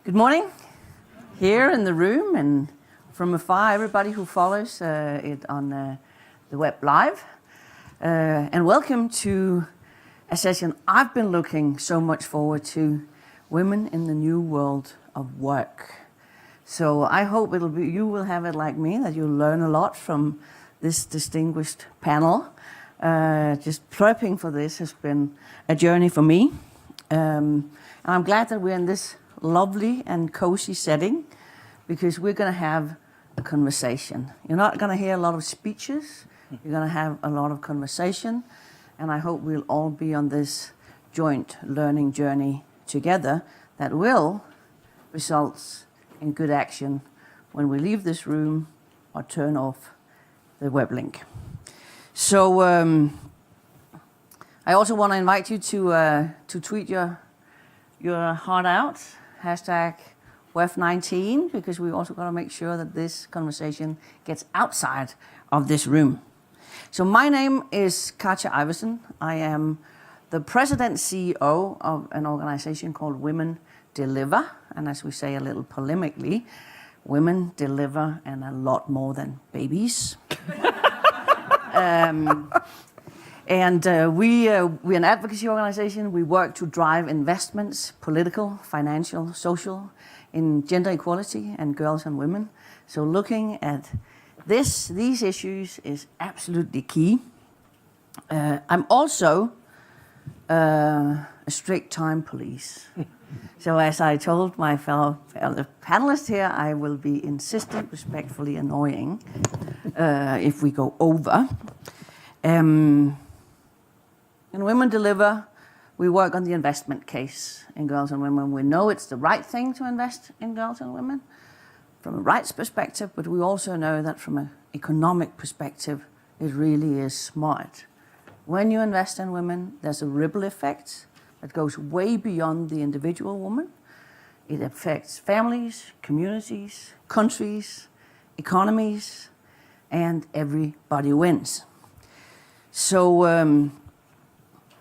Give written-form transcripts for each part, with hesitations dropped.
Good morning, here in the room and from afar, everybody who follows it on the web live. And welcome to a session I've been looking so much forward to, Women in the New World of Work. So I hope you will have it like me, that you'll learn a lot from this distinguished panel. Just prepping for this has been a journey for me. And I'm glad that we're in this lovely and cozy setting, because we're going to have a conversation. You're not going to hear a lot of speeches. You're going to have a lot of conversation. And I hope we'll all be on this joint learning journey together that will result in good action when we leave this room or turn off the web link. So I also want to invite you to tweet your heart out, #WEF19, because we also got to make sure that this conversation gets outside of this room. So my name is Katja Iversen. I am the president CEO of an organization called Women Deliver. And as we say a little polemically, women deliver and a lot more than babies. We're an advocacy organization. We work to drive investments, political, financial, social, in gender equality and girls and women. So looking at these issues is absolutely key. I'm also a strict time police. So as I told my fellow panelists here, I will be insistent, respectfully annoying if we go over. In Women Deliver, we work on the investment case in girls and women. We know it's the right thing to invest in girls and women from a rights perspective, but we also know that from an economic perspective, it really is smart. When you invest in women, there's a ripple effect that goes way beyond the individual woman. It affects families, communities, countries, economies, and everybody wins. So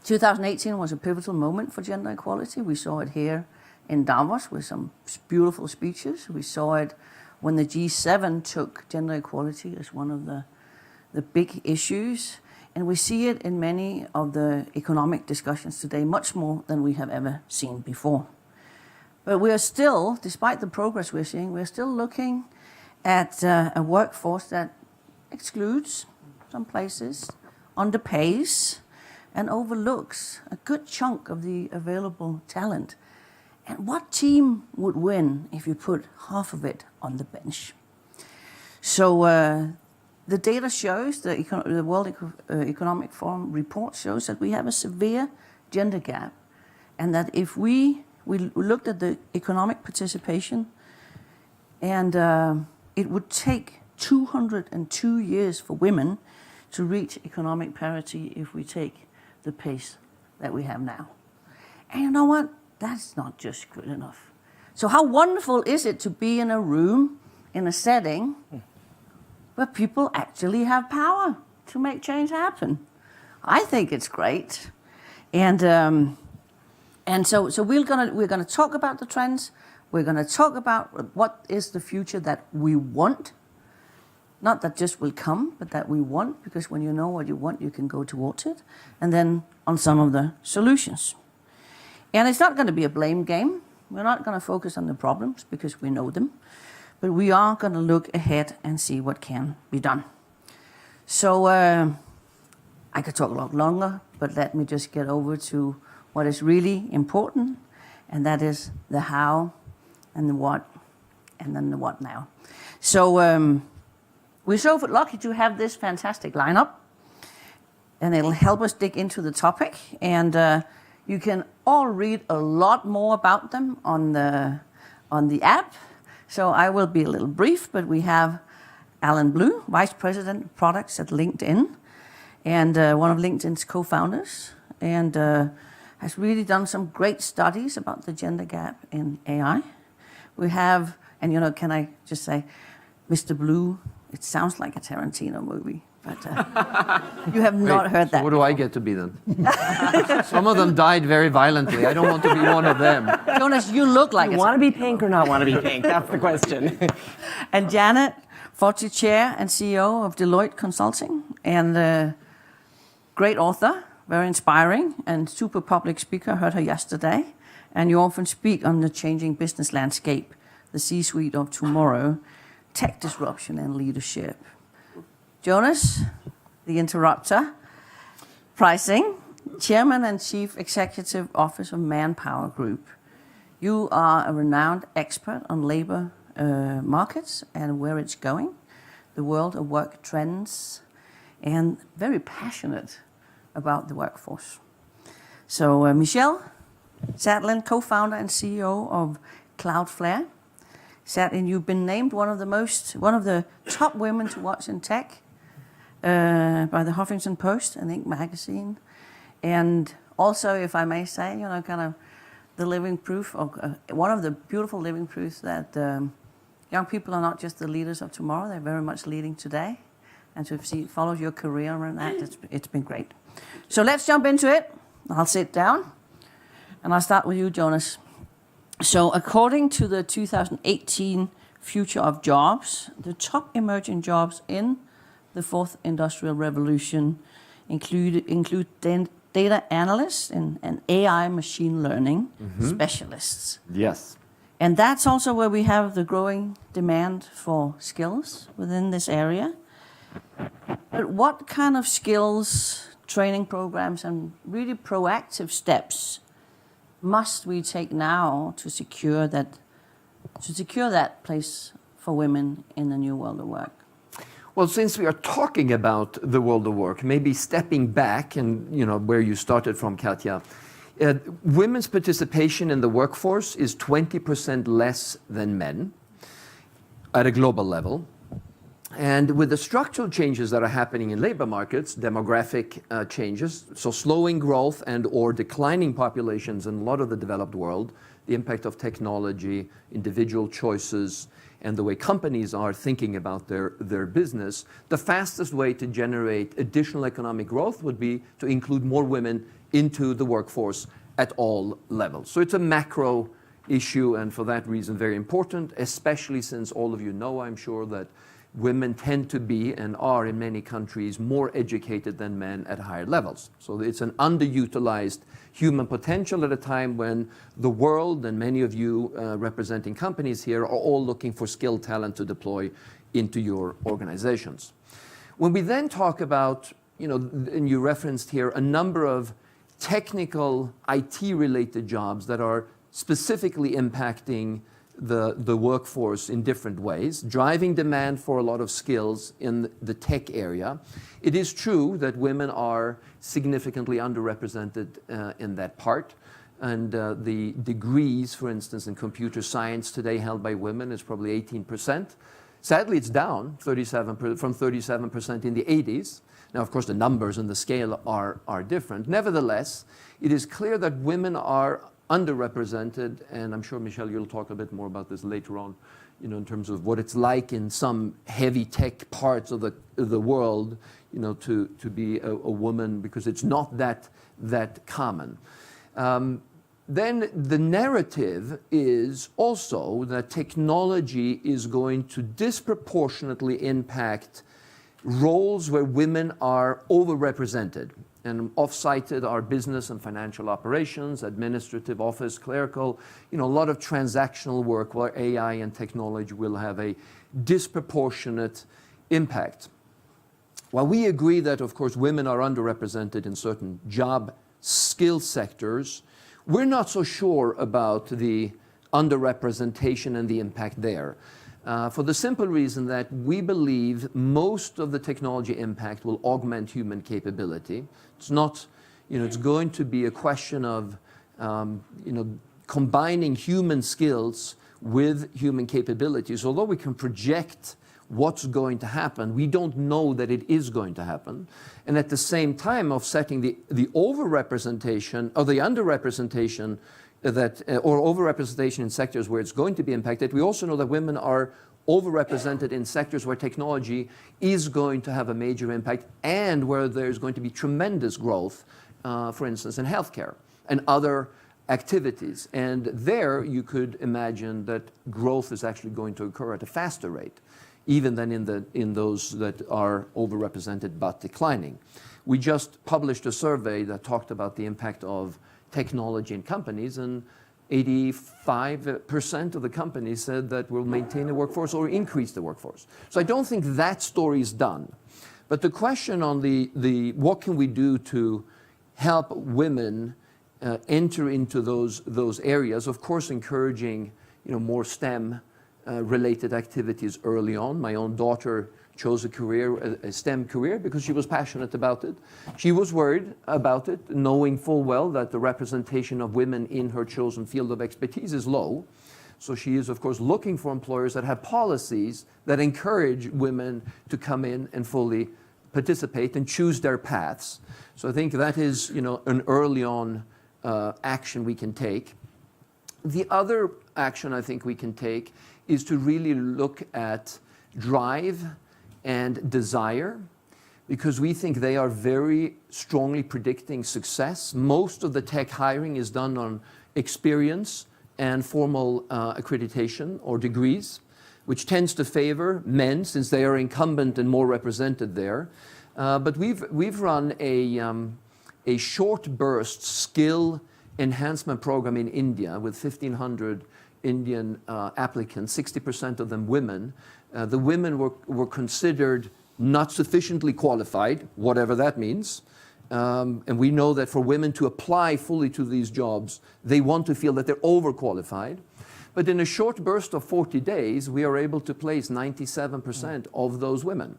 2018 was a pivotal moment for gender equality. We saw it here in Davos with some beautiful speeches. We saw it when the G7 took gender equality as one of the big issues. And we see it in many of the economic discussions today, much more than we have ever seen before. But we are still, despite the progress we're seeing, we're still looking at a workforce that excludes some places, underpays, and overlooks a good chunk of the available talent. And what team would win if you put half of it on the bench? So the data shows, the World Economic Forum report shows that we have a severe gender gap, and that if we looked at the economic participation, and it would take 202 years for women to reach economic parity if we take the pace that we have now. And you know what? That's not just good enough. So how wonderful is it to be in a room, in a setting, where people actually have power to make change happen? I think it's great. And so we're gonna talk about the trends. We're gonna talk about what is the future that we want. Not that just will come, but that we want, because when you know what you want, you can go towards it. And then on some of the solutions. And it's not going to be a blame game. We're not going to focus on the problems because we know them. But we are going to look ahead and see what can be done. So I could talk a lot longer, but let me just get over to what is really important, and that is the how and the what, and then the what now. So we're so lucky to have this fantastic lineup, and it'll help us dig into the topic. And you can all read a lot more about them on the app. So I will be a little brief, but we have Alan Blue, Vice President of Products at LinkedIn, and one of LinkedIn's co-founders, and has really done some great studies about the gender gap in AI. We have, and can I just say, Mr. Blue, it sounds like a Tarantino movie. But you have not heard that. What do I get to be then? Some of them died very violently. I don't want to be one of them. Jonas, you look like You want to be pink or not want to be pink? That's the question. And Janet, Forty Chair and CEO of Deloitte Consulting, and great author, very inspiring, and super public speaker. I heard her yesterday. And you often speak on the changing business landscape, the C-suite of tomorrow, tech disruption and leadership. Jonas, the interrupter, pricing, Chairman and Chief Executive Officer of Manpower Group. You are a renowned expert on labor markets and where it's going, the world of work trends, and very passionate about the workforce. So Michelle Sadlin, co-founder and CEO of Cloudflare. Sadlin, you've been named one of the top women to watch in tech by the Huffington Post and Inc. magazine, and also, if I may say, kind of the living proof of one of the beautiful living proofs that young people are not just the leaders of tomorrow; they're very much leading today. And to have followed your career around that, it's been great. So let's jump into it. I'll sit down, and I'll start with you, Jonas. So according to the 2018 Future of Jobs, the top emerging jobs in the fourth industrial revolution include data analysts and AI machine learning specialists. Yes. And that's also where we have the growing demand for skills within this area. But what kind of skills, training programs, and really proactive steps must we take now to secure that place for women in the new world of work? Well, since we are talking about the world of work, maybe stepping back and where you started from, Katja, women's participation in the workforce is 20% less than men at a global level. And with the structural changes that are happening in labor markets, demographic changes, so slowing growth and or declining populations in a lot of the developed world, the impact of technology, individual choices, and the way companies are thinking about their business, the fastest way to generate additional economic growth would be to include more women into the workforce at all levels. So it's a macro issue, and for that reason very important, especially since all of you know, I'm sure, that women tend to be and are in many countries more educated than men at higher levels. So it's an underutilized human potential at a time when the world, and many of you representing companies here, are all looking for skilled talent to deploy into your organizations. When we then talk about, and you referenced here, a number of technical IT-related jobs that are specifically impacting the workforce in different ways, driving demand for a lot of skills in the tech area. It is true that women are significantly underrepresented in that part. And the degrees, for instance, in computer science today held by women is probably 18%. Sadly, it's down from 37% in the 80s. Now, of course, the numbers and the scale are different. Nevertheless, it is clear that women are underrepresented, and I'm sure, Michelle, you'll talk a bit more about this later on, in terms of what it's like in some heavy tech parts of the world, to be a woman, because it's not that common. Then the narrative is also that technology is going to disproportionately impact roles where women are overrepresented. And off-cited are business and financial operations, administrative, office, clerical, a lot of transactional work where AI and technology will have a disproportionate impact. While we agree that, of course, women are underrepresented in certain job skill sectors, we're not so sure about the underrepresentation and the impact there. For the simple reason that we believe most of the technology impact will augment human capability. It's not, it's going to be a question of, combining human skills with human capabilities. Although we can project what's going to happen, we don't know that it is going to happen. And at the same time, offsetting the overrepresentation or the underrepresentation or overrepresentation in sectors where it's going to be impacted. We also know that women are overrepresented in sectors where technology is going to have a major impact and where there's going to be tremendous growth, for instance, in healthcare and other activities. And there you could imagine that growth is actually going to occur at a faster rate, even than in those that are overrepresented but declining. We just published a survey that talked about the impact of technology in companies, and 85% of the companies said that we'll maintain the workforce or increase the workforce. So I don't think that story is done. But the question on the what can we do to help women enter into those areas, of course encouraging more STEM related activities early on. My own daughter chose a STEM career because she was passionate about it. She was worried about it, knowing full well that the representation of women in her chosen field of expertise is low. So she is, of course, looking for employers that have policies that encourage women to come in and fully participate and choose their paths. So I think that is, an early on action we can take. The other action I think we can take is to really look at drive and desire, because we think they are very strongly predicting success. Most of the tech hiring is done on experience and formal accreditation or degrees, which tends to favor men since they are incumbent and more represented there. But we've run a short burst skill enhancement program in India with 1,500 Indian applicants, 60% of them women. The women were considered not sufficiently qualified, whatever that means. And we know that for women to apply fully to these jobs, they want to feel that they're overqualified. But in a short burst of 40 days, we are able to place 97% of those women.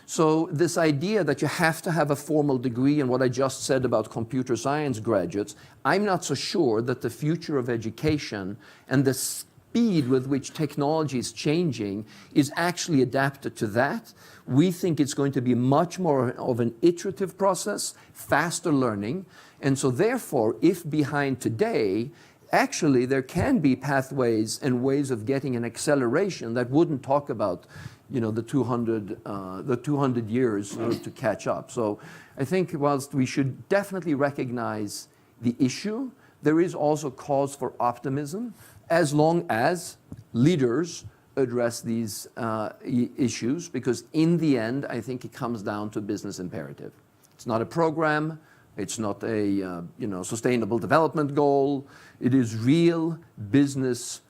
So this idea that you have to have a formal degree, and what I just said about computer science graduates, I'm not so sure that the future of education and the speed with which technology is changing is actually adapted to that. We think it's going to be much more of an iterative process, faster learning. And so therefore, if behind today, actually there can be pathways and ways of getting an acceleration that wouldn't talk about the 200 years to catch up. So I think whilst we should definitely recognize the issue, there is also cause for optimism as long as leaders address these issues, because in the end, I think it comes down to business imperative. It's not a program. It's not a sustainable development goal. It is real business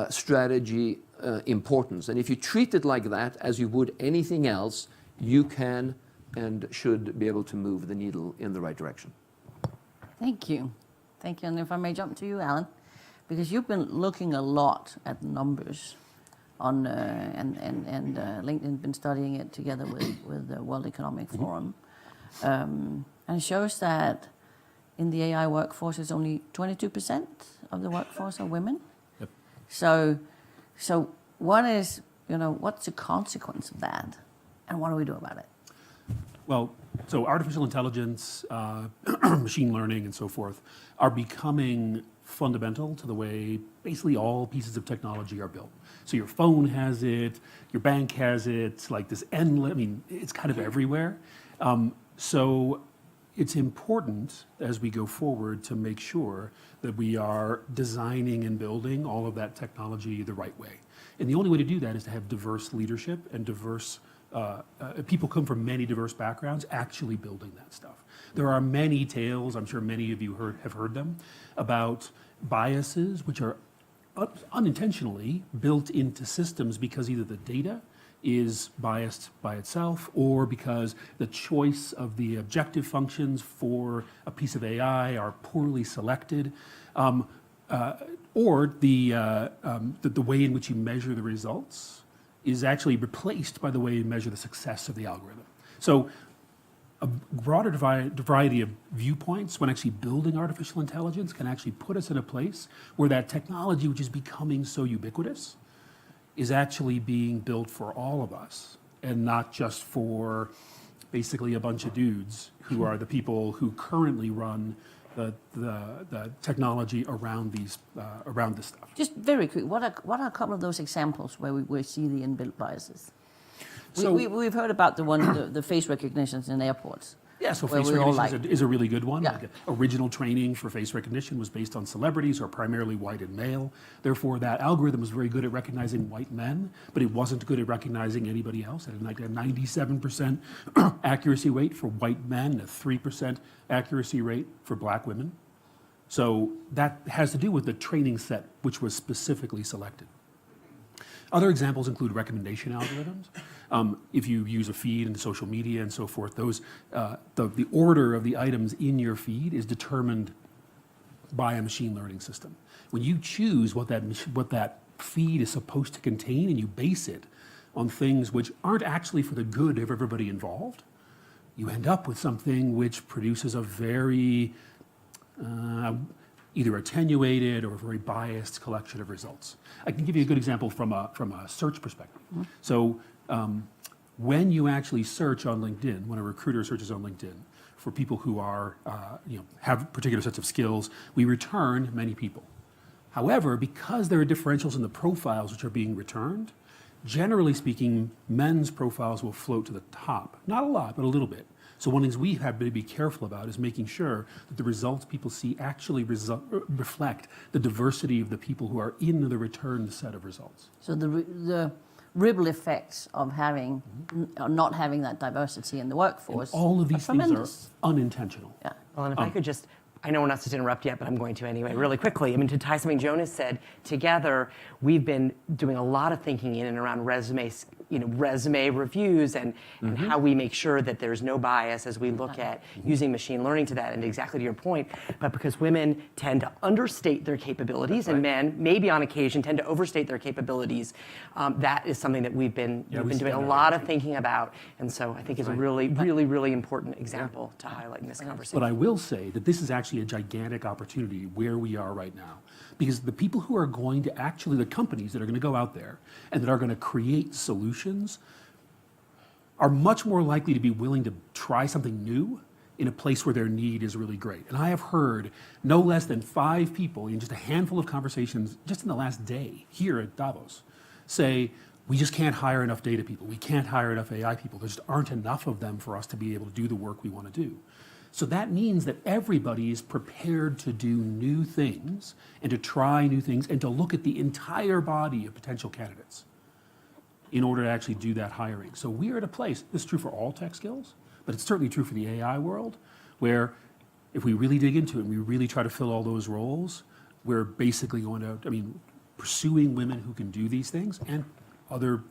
strategy importance. And if you treat it like that, as you would anything else, you can and should be able to move the needle in the right direction. Thank you. Thank you. And if I may jump to you, Alan, because you've been looking a lot at numbers on, and LinkedIn been studying it together with the World Economic Forum. And it shows that in the AI workforce, it's only 22% of the workforce are women. Yep. So what is, what's the consequence of that? And what do we do about it? Well, so artificial intelligence, machine learning, and so forth are becoming fundamental to the way basically all pieces of technology are built. So your phone has it, your bank has it, like this endless, it's kind of everywhere. So it's important as we go forward to make sure that we are designing and building all of that technology the right way. And the only way to do that is to have diverse leadership and diverse people come from many diverse backgrounds actually building that stuff. There are many tales, I'm sure many of you have heard them, about biases which are unintentionally built into systems because either the data is biased by itself or because the choice of the objective functions for a piece of AI are poorly selected, or the way in which you measure the results is actually replaced by the way you measure the success of the algorithm. So a broader variety of viewpoints when actually building artificial intelligence can actually put us in a place where that technology, which is becoming so ubiquitous, is actually being built for all of us and not just for basically a bunch of dudes who are the people who currently run the technology around around this stuff. Just very quick, what are a couple of those examples where we see the inbuilt biases? So- We've heard about the face recognitions in airports. Yeah, so where face we all recognition is a really good one. Yeah. Like, original training for face recognition was based on celebrities who are primarily white and male. Therefore, that algorithm was very good at recognizing white men, but it wasn't good at recognizing anybody else. It had like a 97% accuracy rate for white men, a 3% accuracy rate for black women. So that has to do with the training set, which was specifically selected. Other examples include recommendation algorithms. If you use a feed in social media and so forth, those the order of the items in your feed is determined by a machine learning system. When you choose what that feed is supposed to contain and you base it on things which aren't actually for the good of everybody involved, you end up with something which produces a very either attenuated or very biased collection of results. I can give you a good example from a search perspective. Mm-hmm. So when you actually search on LinkedIn, when a recruiter searches on LinkedIn for people who are, have particular sets of skills, we return many people. However, because there are differentials in the profiles which are being returned, generally speaking, men's profiles will float to the top. Not a lot, but a little bit. So one of the things we have to be careful about is making sure that the results people see actually reflect the diversity of the people who are in the returned set of results. So the ripple effects of having not having that diversity in the workforce. And all of these things tremendous. are unintentional. Yeah. Well, and if I could just, I know we're not supposed to interrupt yet, but I'm going to anyway, really quickly. I mean, to tie something Jonas said, together, we've been doing a lot of thinking in and around resume reviews and how we make sure that there's no bias as we look at using machine learning to that. And exactly to your point, but because women tend to understate their capabilities and men, maybe on occasion, tend to overstate their capabilities, that is something that we've been doing a lot of thinking about. And so I think it's a really important example to highlight in this conversation. But I will say that this is actually a gigantic opportunity where we are right now. Because the people who are going to actually, the companies that are going to go out there and that are going to create solutions are much more likely to be willing to try something new in a place where their need is really great. And I have heard no less than 5 people in just a handful of conversations just in the last day here at Davos say, we just can't hire enough data people. We can't hire enough AI people. There just aren't enough of them for us to be able to do the work we want to do. So that means that everybody is prepared to do new things and to try new things and to look at the entire body of potential candidates in order to actually do that hiring. So we are at a place, this is true for all tech skills, but it's certainly true for the AI world, where if we really dig into it and we really try to fill all those roles, we're basically going to, pursuing women who can do these things and other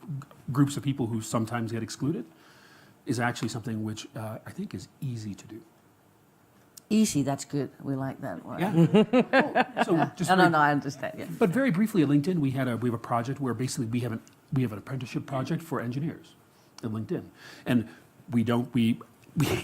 groups of people who sometimes get excluded is actually something which I think is easy to do. Easy, that's good. We like that word. Yeah. So just No, I understand. Yeah. But very briefly at LinkedIn, we have a project where basically we have an apprenticeship project for engineers at LinkedIn, and we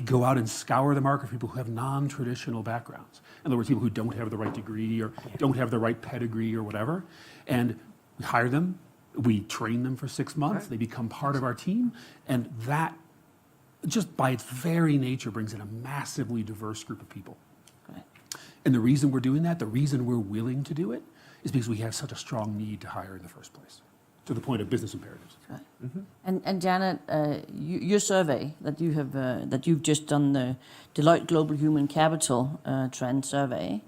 go out and scour the market for people who have non-traditional backgrounds. In other words, people who don't have the right degree or don't have the right pedigree or whatever, and we hire them. We train them for 6 months. Right. They become part of our team, and that, just by its very nature, brings in a massively diverse group of people. Right. And the reason we're doing that, the reason we're willing to do it, is because we have such a strong need to hire in the first place, to the point of business imperatives. Right. And Janet, your survey that you've just done, the Deloitte Global Human Capital Trend Survey,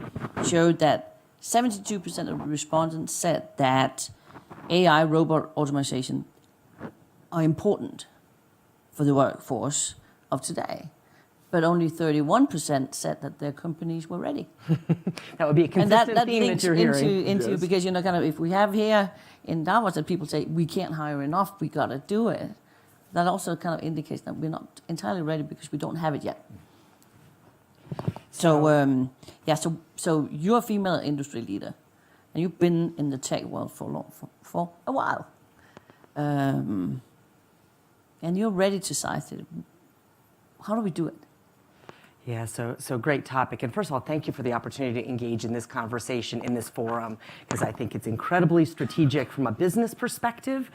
showed that 72% of the respondents said that AI robot automation are important for the workforce of today, but only 31% said that their companies were ready. That would be a consistent theme that you're hearing. Into yes. Because if we have here in Davos that people say we can't hire enough, we got to do it. That also kind of indicates that we're not entirely ready because we don't have it yet. So so you're a female industry leader, and you've been in the tech world for a while. And you're ready to size it. How do we do it? Yeah, so great topic. And first of all, thank you for the opportunity to engage in this conversation, in this forum, because I think it's incredibly strategic from a business perspective,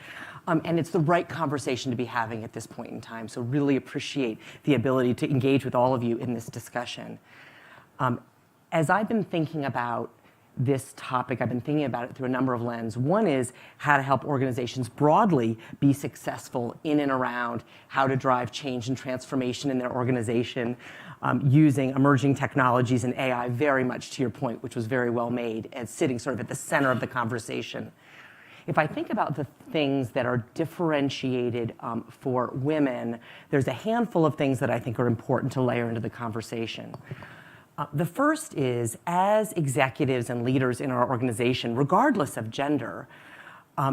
and it's the right conversation to be having at this point in time. So really appreciate the ability to engage with all of you in this discussion. as I've been thinking about this topic, I've been thinking about it through a number of lenses. One is how to help organizations broadly be successful in and around how to drive change and transformation in their organization using emerging technologies and AI, very much to your point, which was very well made, and sitting sort of at the center of the conversation. If I think about the things that are differentiated for women, there's a handful of things that I think are important to layer into the conversation. The first is, as executives and leaders in our organization, regardless of gender,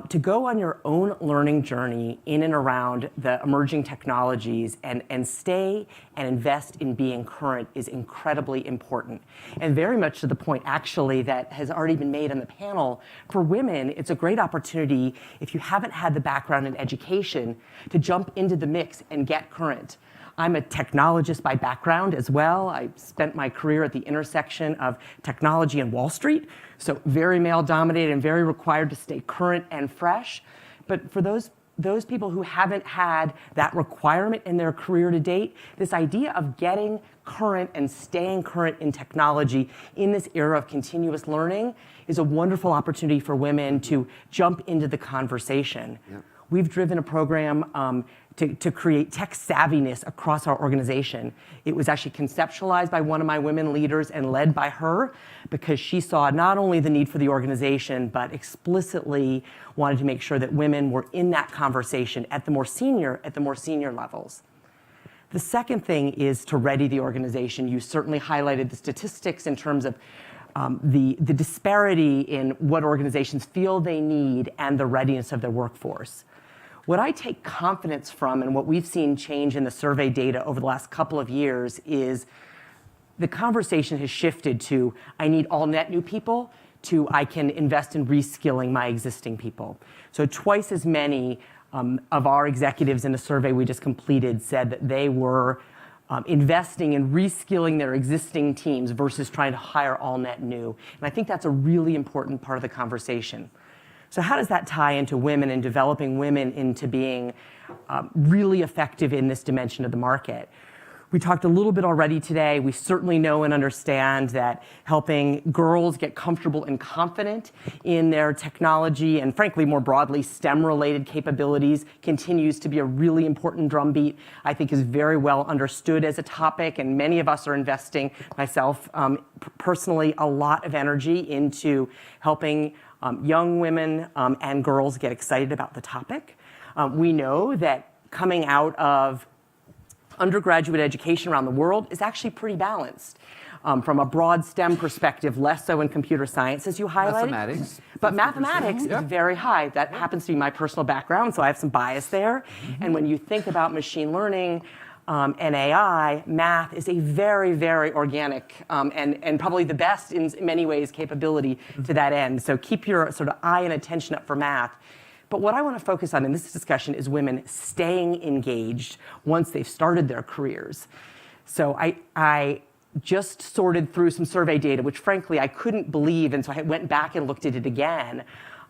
to go on your own learning journey in and around the emerging technologies and stay and invest in being current is incredibly important. And very much to the point, actually, that has already been made on the panel, for women, it's a great opportunity, if you haven't had the background in education, to jump into the mix and get current. I'm a technologist by background as well. I spent my career at the intersection of technology and Wall Street, so very male-dominated and very required to stay current and fresh. But for those people who haven't had that requirement in their career to date, this idea of getting current and staying current in technology in this era of continuous learning is a wonderful opportunity for women to jump into the conversation. Yep. We've driven a program to create tech savviness across our organization. It was actually conceptualized by one of my women leaders and led by her, because she saw not only the need for the organization, but explicitly wanted to make sure that women were in that conversation at the more senior levels. The second thing is to ready the organization. You certainly highlighted the statistics in terms of the disparity in what organizations feel they need and the readiness of their workforce. What I take confidence from, and what we've seen change in the survey data over the last couple of years, is the conversation has shifted to, I need all net new people, to I can invest in reskilling my existing people. So twice as many of our executives in a survey we just completed said that they were investing in reskilling their existing teams versus trying to hire all net new. And I think that's a really important part of the conversation. So how does that tie into women and developing women into being really effective in this dimension of the market? We talked a little bit already today. We certainly know and understand that helping girls get comfortable and confident in their technology and, frankly, more broadly, STEM-related capabilities continues to be a really important drumbeat. I think is very well understood as a topic, and many of us are investing, myself personally, a lot of energy into helping young women and girls get excited about the topic. We know that coming out of undergraduate education around the world is actually pretty balanced. From a broad STEM perspective, less so in computer science, as you highlighted. Mathematics. But mathematics is very high. That happens to be my personal background, so I have some bias there. And when you think about machine learning and AI, math is a very, very organic and probably the best in many ways capability to that end. So keep your sort of eye and attention up for math. But what I want to focus on in this discussion is women staying engaged once they've started their careers. So I just sorted through some survey data, which frankly I couldn't believe, and so I went back and looked at it again,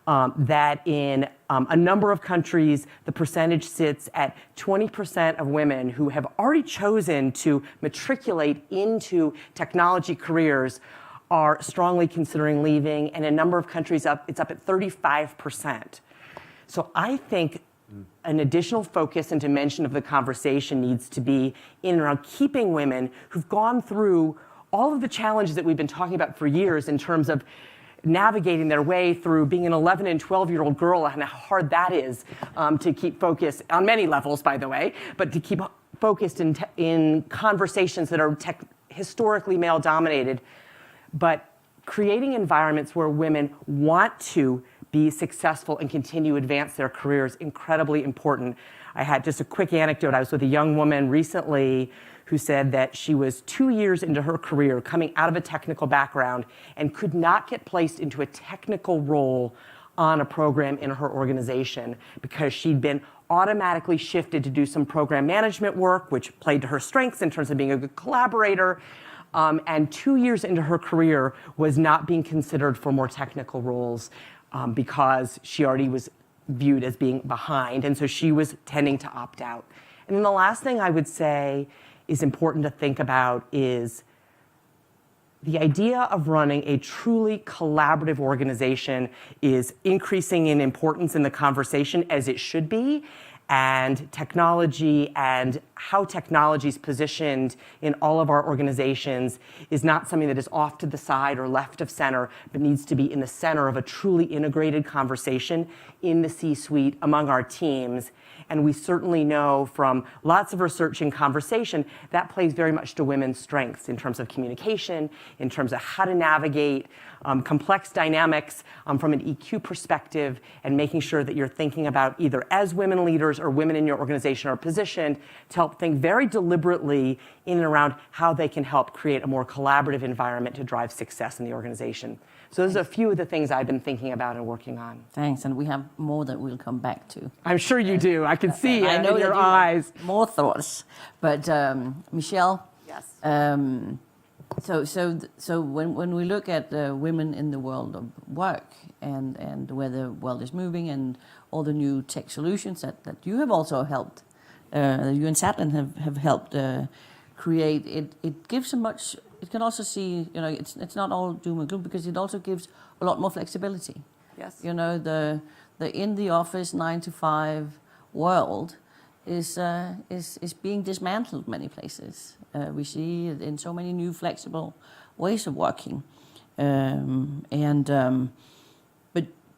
that in a number of countries, the percentage sits at 20% of women who have already chosen to matriculate into technology careers are strongly considering leaving, and in a number of countries it's up at 35%. So I think an additional focus and dimension of the conversation needs to be in and around keeping women who've gone through all of the challenges that we've been talking about for years in terms of navigating their way through being an 11 and 12-year-old girl and how hard that is to keep focused on many levels, by the way, but to keep focused in conversations that are historically male-dominated, but creating environments where women want to be successful and continue to advance their careers, incredibly important. I had just a quick anecdote. I was with a young woman recently who said that she was 2 years into her career, coming out of a technical background, and could not get placed into a technical role on a program in her organization because she'd been automatically shifted to do some program management work, which played to her strengths in terms of being a good collaborator. And 2 years into her career was not being considered for more technical roles because she already was viewed as being behind, and so she was tending to opt out. And then the last thing I would say is important to think about is The idea of running a truly collaborative organization is increasing in importance in the conversation, as it should be. And technology and how technology is positioned in all of our organizations is not something that is off to the side or left of center, but needs to be in the center of a truly integrated conversation in the C-suite among our teams. And we certainly know from lots of research and conversation that plays very much to women's strengths in terms of communication, in terms of how to navigate complex dynamics from an EQ perspective, and making sure that you're thinking about either as women leaders or women in your organization are positioned to help think very deliberately in and around how they can help create a more collaborative environment to drive success in the organization. So those are a few of the things I've been thinking about and working on. Thanks, and we have more that we'll come back to. I'm sure you do. I can see I it know in your that you have eyes. more thoughts, but Michelle. Yes. So when we look at women in the world of work and where the world is moving and all the new tech solutions that you have also helped, you and Satlin have helped create, it gives a much. It can also see, it's not all doom and gloom, because it also gives a lot more flexibility. Yes. The in the office 9 to 5 world is being dismantled many places. We see it in so many new flexible ways of working,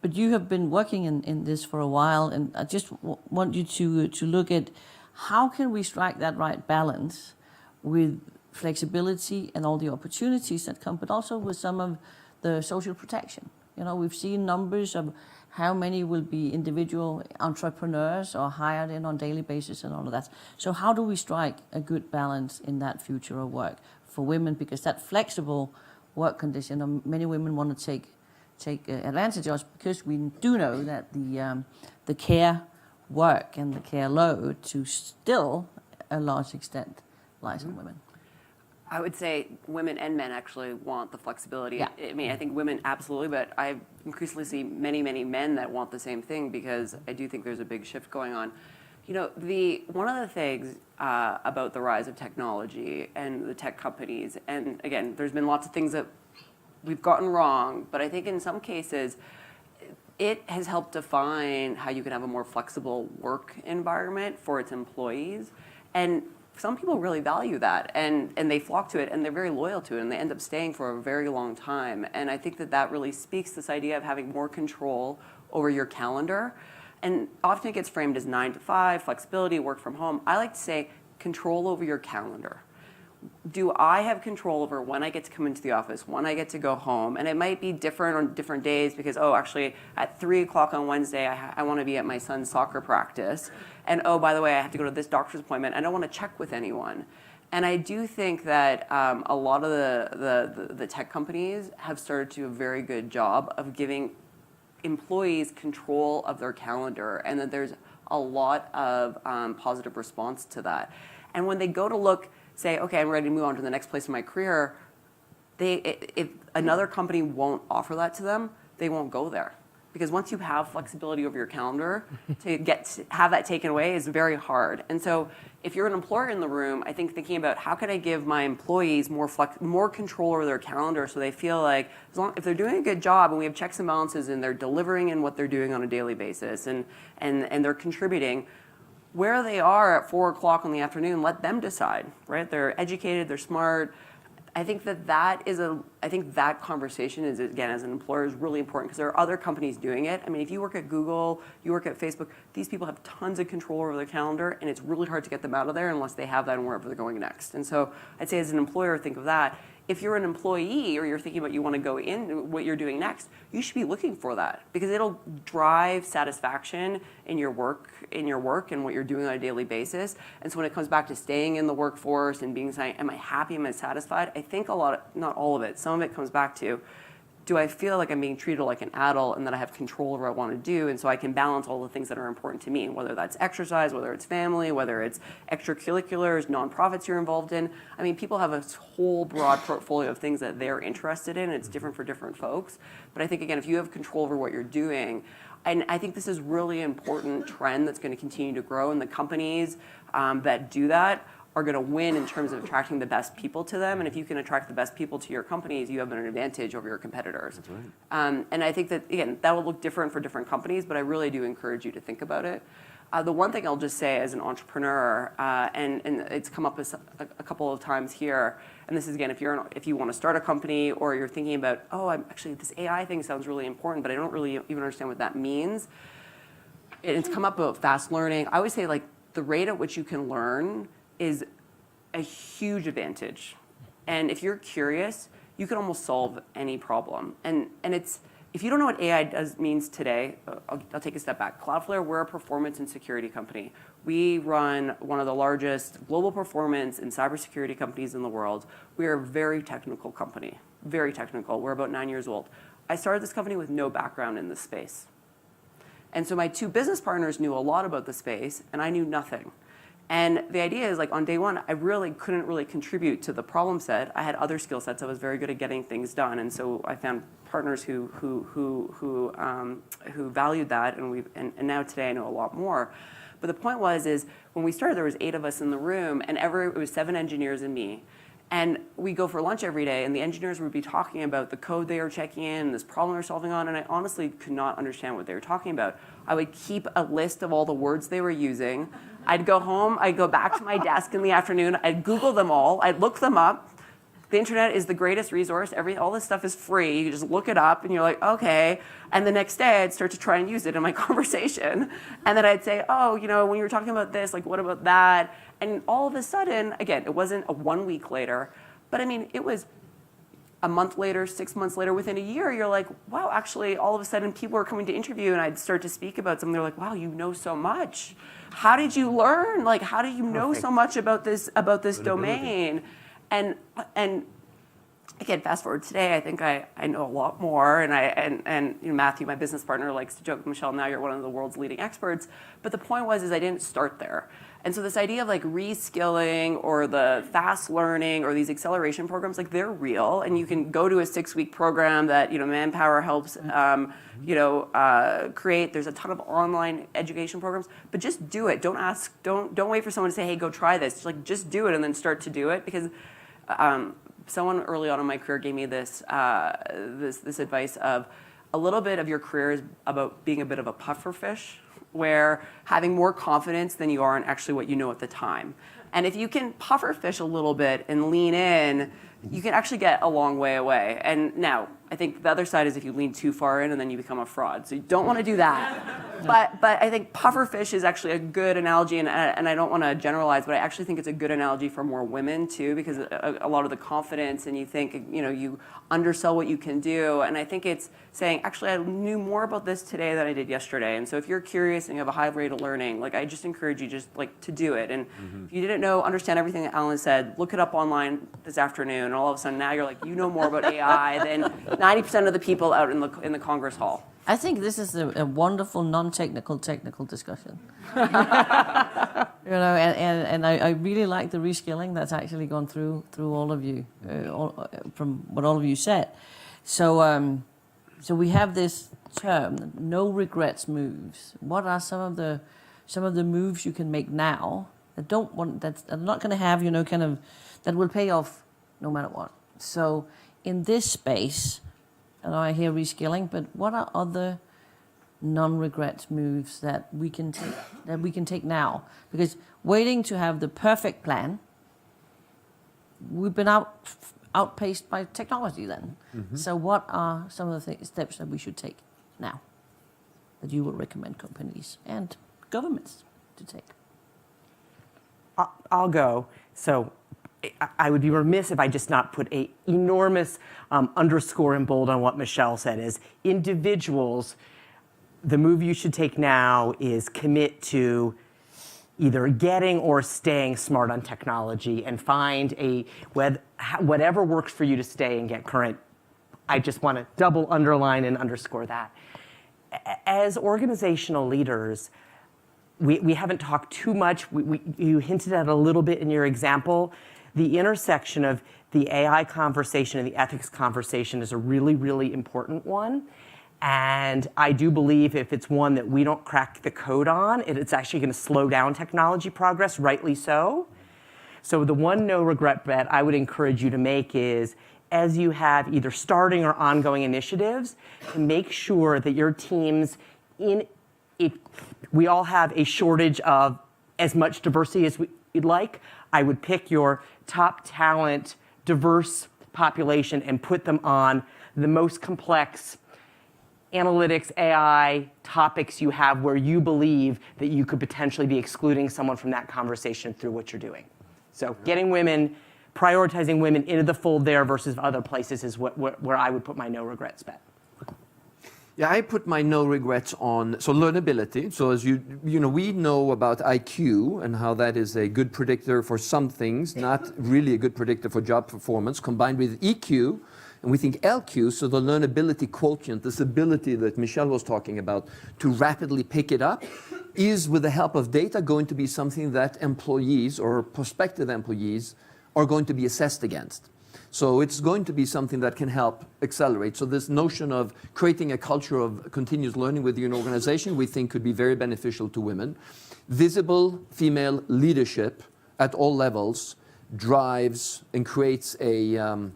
but you have been working in this for a while, and I just want you to look at how can we strike that right balance with flexibility and all the opportunities that come, but also with some of the social protection. We've seen numbers of how many will be individual entrepreneurs or hired in on daily basis and all of that. So how do we strike a good balance in that future of work for women? Because that flexible work condition, many women want to take advantage of, because we do know that the care work and the care load to still a large extent lies on women. I would say women and men actually want the flexibility. Yeah. I mean, I think women absolutely, but I increasingly see many, many men that want the same thing, because I do think there's a big shift going on. One of the things about the rise of technology and the tech companies, and again, there's been lots of things that we've gotten wrong, but I think in some cases, it has helped define how you can have a more flexible work environment for its employees. And some people really value that, and they flock to it, and they're very loyal to it, and they end up staying for a very long time. And I think that really speaks this idea of having more control over your calendar. And often it gets framed as 9 to 5, flexibility, work from home. I like to say control over your calendar. Do I have control over when I get to come into the office, when I get to go home? And it might be different on different days, because, actually at 3 o'clock on Wednesday, I want to be at my son's soccer practice. And by the way, I have to go to this doctor's appointment. I don't want to check with anyone. And I do think that a lot of the tech companies have started to do a very good job of giving employees control of their calendar, and that there's a lot of positive response to that. And when they go to say, okay, I'm ready to move on to the next place in my career, if another company won't offer that to them, they won't go there. Because once you have flexibility over your calendar, to have that taken away is very hard. And so if you're an employer in the room, I think thinking about how can I give my employees more control over their calendar, so they feel like if they're doing a good job and we have checks and balances and they're delivering in what they're doing on a daily basis and they're contributing, where they are at 4 o'clock in the afternoon, let them decide, right? They're educated, they're smart. I think that conversation is, again, as an employer, is really important, because there are other companies doing it. I mean, if you work at Google, you work at Facebook, these people have tons of control over their calendar, and it's really hard to get them out of there unless they have that and wherever they're going next. And so I'd say, as an employer, think of that. If you're an employee or you're thinking about you want to go in what you're doing next, you should be looking for that, because it'll drive satisfaction in your work and what you're doing on a daily basis. And so when it comes back to staying in the workforce and being saying, am I happy, am I satisfied? I think not all of it, some of it comes back to, do I feel like I'm being treated like an adult and that I have control over what I want to do, and so I can balance all the things that are important to me, whether that's exercise, whether it's family, whether it's extracurriculars, nonprofits you're involved in. I mean, people have a whole broad portfolio of things that they're interested in. It's different for different folks. But I think, again, if you have control over what you're doing, and I think this is really important trend that's going to continue to grow, and the companies that do that are going to win in terms of attracting the best people to them. And if you can attract the best people to your companies, you have an advantage over your competitors. That's right. And I think that, again, that will look different for different companies, but I really do encourage you to think about it. The one thing I'll just say as an entrepreneur, and it's come up a couple of times here, and this is, again, if you want to start a company or you're thinking about, actually this AI thing sounds really important, but I don't really even understand what that means. It's come up about fast learning. I always say, like, the rate at which you can learn is a huge advantage. And if you're curious, you can almost solve any problem. And it's, if you don't know what AI means today, I'll take a step back. Cloudflare, we're a performance and security company. We run one of the largest global performance and cybersecurity companies in the world. We are a very technical company, very technical. We're about 9 years old. I started this company with no background in this space. And so my two business partners knew a lot about the space, and I knew nothing. And the idea is, like, on day one, I really couldn't really contribute to the problem set. I had other skill sets. I was very good at getting things done, and so I found partners who valued that, and now today I know a lot more. But the point is when we started, there was 8 of us in the room, and it was 7 engineers and me. And we go for lunch every day, and the engineers would be talking about the code they were checking in, this problem they're solving on, and I honestly could not understand what they were talking about. I would keep a list of all the words they were using. I'd go home, I'd go back to my desk in the afternoon, I'd Google them all, I'd look them up. The internet is the greatest resource. All this stuff is free. You just look it up, and you're like, okay. And the next day, I'd start to try and use it in my conversation. And then I'd say, when you were talking about this, like, what about that? And all of a sudden, again, it wasn't a 1 week later, but I mean, it was a month later, 6 months later, within a year, you're like, wow, actually, all of a sudden, people are coming to interview, and I'd start to speak about something. They're like, wow, you know so much. How did you learn? Like, how do you know so much about this domain? And again, fast forward today, I think I know a lot more, and Matthew, my business partner, likes to joke, Michelle, now you're one of the world's leading experts. But the point was I didn't start there. And so this idea of, like, reskilling or the fast learning or these acceleration programs, like, they're real, and you can go to a 6-week program that Manpower helps create. There's a ton of online education programs, but just do it. Don't ask. Don't wait for someone to say, hey, go try this. Just do it and then start to do it, because someone early on in my career gave me this advice of a little bit of your career is about being a bit of a puffer fish, where having more confidence than you are in actually what you know at the time. And if you can puffer fish a little bit and lean in, you can actually get a long way away. And now, I think the other side is if you lean too far in and then you become a fraud. So you don't want to do that. But I think pufferfish is actually a good analogy, and I don't want to generalize, but I actually think it's a good analogy for more women too, because a lot of the confidence, and you think, you undersell what you can do. And I think it's saying, actually, I knew more about this today than I did yesterday. And so if you're curious and you have a high rate of learning, like, I just encourage you to do it. And if you didn't understand everything that Alan said, look it up online this afternoon, and all of a sudden now you're like, you know more about AI than 90% of the people out in the Congress Hall. I think this is a wonderful non-technical technical discussion. And I really like the reskilling that's actually gone through all of you, from what all of you said. So we have this term, no regrets moves. What are some of the moves you can make now that are not going to have that will pay off no matter what? So in this space, and I hear reskilling, but what are other non-regrets moves that we can take now? Because waiting to have the perfect plan, we've been outpaced by technology then. Mm-hmm. So what are some of the steps that we should take now that you would recommend companies and governments to take? I'll go. So I would be remiss if I just not put a enormous underscore in bold on what Michelle said is individuals, the move you should take now is commit to either getting or staying smart on technology and find whatever works for you to stay and get current. I just want to double underline and underscore that. As organizational leaders, we haven't talked too much. You hinted at it a little bit in your example. The intersection of the AI conversation and the ethics conversation is a really, really important one. And I do believe if it's one that we don't crack the code on, it's actually going to slow down technology progress, rightly so. So the one no regret bet I would encourage you to make is, as you have either starting or ongoing initiatives, to make sure that your teams we all have a shortage of as much diversity as we'd like. I would pick your top talent, diverse population and put them on the most complex analytics, AI topics you have where you believe that you could potentially be excluding someone from that conversation through what you're doing. So getting women, prioritizing women into the fold there versus other places is where I would put my no regrets bet. Yeah, I put my no regrets on, so learnability. So as you know, we know about IQ and how that is a good predictor for some things, not really a good predictor for job performance, combined with EQ, and we think LQ, so the learnability quotient, this ability that Michelle was talking about to rapidly pick it up, is with the help of data going to be something that employees or prospective employees are going to be assessed against. So it's going to be something that can help accelerate. So this notion of creating a culture of continuous learning within an organization, we think could be very beneficial to women. Visible female leadership at all levels drives and creates a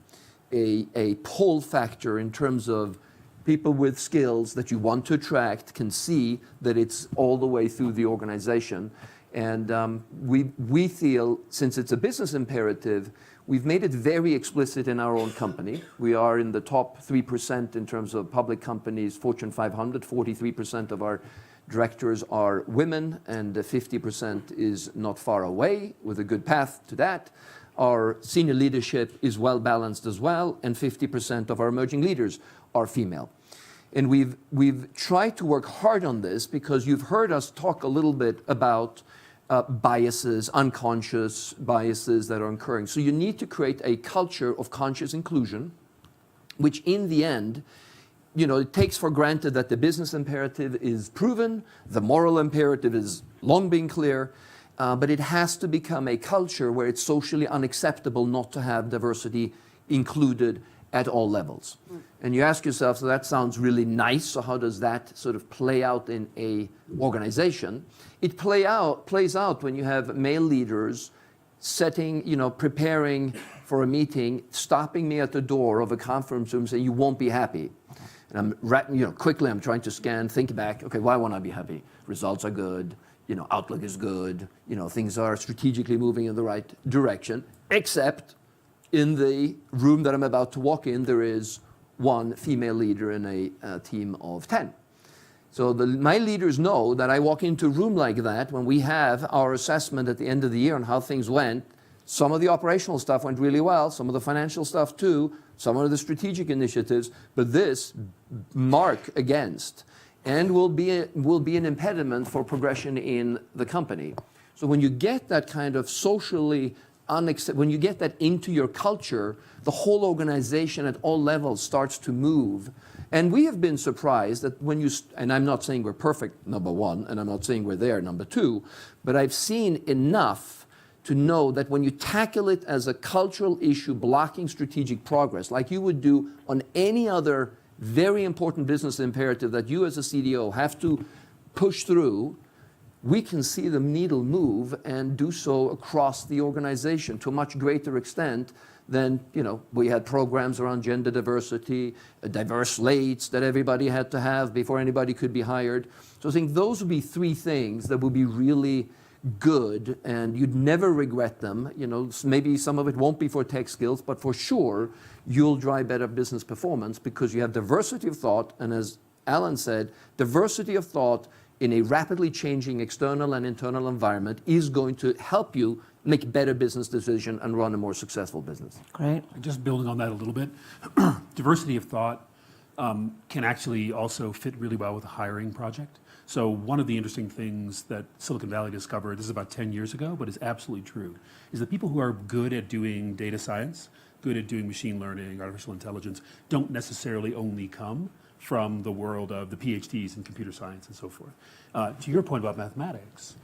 pull factor in terms of people with skills that you want to attract can see that it's all the way through the organization. And we feel, since it's a business imperative, we've made it very explicit in our own company. We are in the top 3% in terms of public companies, Fortune 500. 43% of our directors are women, and 50% is not far away, with a good path to that. Our senior leadership is well balanced as well, and 50% of our emerging leaders are female. And we've tried to work hard on this because you've heard us talk a little bit about biases, unconscious biases that are occurring. So you need to create a culture of conscious inclusion, which in the end, you know, it takes for granted that the business imperative is proven, the moral imperative is long been clear, but it has to become a culture where it's socially unacceptable not to have diversity included at all levels. And you ask yourself, so that sounds really nice, so how does that sort of play out in a organization? It plays out when you have male leaders setting, you know, preparing for a meeting, stopping me at the door of a conference room saying, you won't be happy. And quickly I'm trying to scan, think back, okay, why won't I be happy? Results are good, you know, outlook is good, you know, things are strategically moving in the right direction, except in the room that I'm about to walk in, there is one female leader in a team of 10. So my leaders know that I walk into a room like that when we have our assessment at the end of the year on how things went. Some of the operational stuff went really well, some of the financial stuff too, some of the strategic initiatives, but this mark against and will be an impediment for progression in the company. So when you get that kind of socially when you get that into your culture, the whole organization at all levels starts to move. And we have been surprised that when you, and I'm not saying we're perfect, number one, and I'm not saying we're there, number two, but I've seen enough to know that when you tackle it as a cultural issue blocking strategic progress, like you would do on any other very important business imperative that you as a CDO have to push through, we can see the needle move and do so across the organization to a much greater extent than, you know, we had programs around gender diversity, diverse slates that everybody had to have before anybody could be hired. So I think those would be three things that would be really good and you'd never regret them. You know, maybe some of it won't be for tech skills, but for sure you'll drive better business performance because you have diversity of thought, and as Alan said, diversity of thought in a rapidly changing external and internal environment is going to help you make better business decisions and run a more successful business. Great. Just building on that a little bit, diversity of thought can actually also fit really well with a hiring project. So one of the interesting things that Silicon Valley discovered, this is about 10 years ago, but is absolutely true, is that people who are good at doing data science, good at doing machine learning, artificial intelligence, don't necessarily only come from the world of the PhDs in computer science and so forth. To your point about mathematics,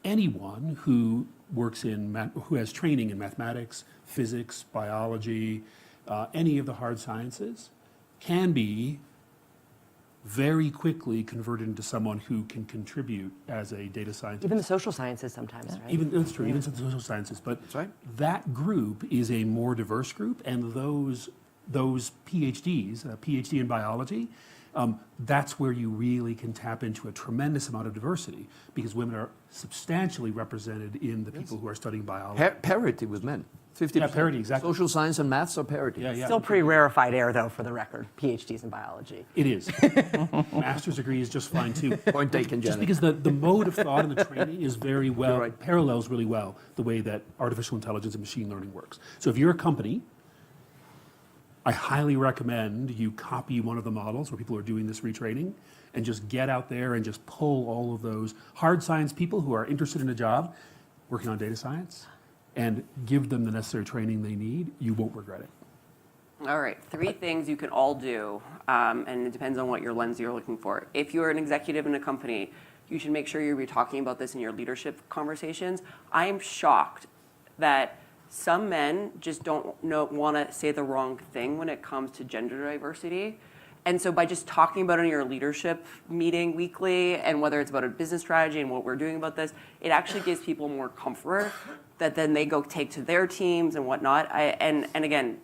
anyone who works who has training in mathematics, physics, biology, any of the hard sciences, can be very quickly converted into someone who can contribute as a data scientist. Even the social sciences sometimes, right? Even that's true. Even the social sciences, but right. that group is a more diverse group, and those PhDs, PhD in biology, that's where you really can tap into a tremendous amount of diversity because women are substantially represented in the people who are studying biology. Parity with men. 50%. Yeah, parity, exactly. Social science and maths are parity. Yeah, yeah. Still pretty rarefied air, though, for the record. PhDs in biology. It is. Master's degree is just fine too. Point taken, Just Janet. because the mode of thought and the training is very well, You're right. parallels really well the way that artificial intelligence and machine learning works. So if you're a company, I highly recommend you copy one of the models where people are doing this retraining and just get out there and just pull all of those hard science people who are interested in a job working on data science and give them the necessary training they need. You won't regret it. All right, 3 things you can all do, and it depends on what your lens you're looking for. If you're an executive in a company, you should make sure you're talking about this in your leadership conversations. I am shocked that some men just don't want to say the wrong thing when it comes to gender diversity. And so by just talking about it in your leadership meeting weekly, and whether it's about a business strategy and what we're doing about this, it actually gives people more comfort that then they go take to their teams and whatnot. And again,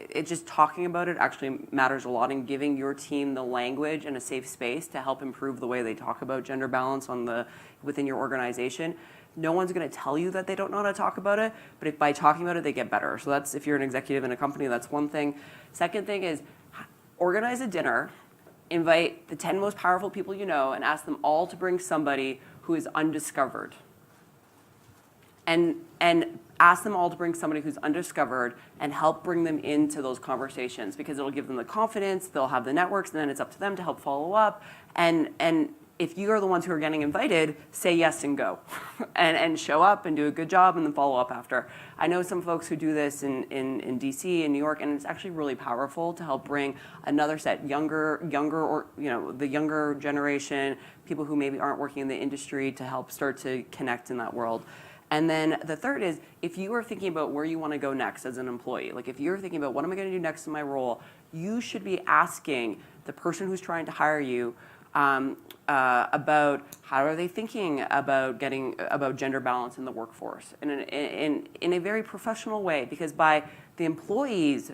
it's just talking about it actually matters a lot in giving your team the language and a safe space to help improve the way they talk about gender balance within your organization. No one's going to tell you that they don't know how to talk about it, but if by talking about it, they get better. So that's, if you're an executive in a company, that's one thing. Second thing is organize a dinner, invite the 10 most powerful people you know, and ask them all to bring somebody who is undiscovered. And ask them all to bring somebody who's undiscovered and help bring them into those conversations because it'll give them the confidence, they'll have the networks, and then it's up to them to help follow up. And if you are the ones who are getting invited, say yes and go. and show up and do a good job and then follow up after. I know some folks who do this in DC and New York, and it's actually really powerful to help bring another set, younger or the younger generation, people who maybe aren't working in the industry to help start to connect in that world. And then the third is, if you are thinking about where you want to go next as an employee, like if you're thinking about what am I going to do next in my role, you should be asking the person who's trying to hire you about how are they thinking about about gender balance in the workforce in a very professional way, because by the employees,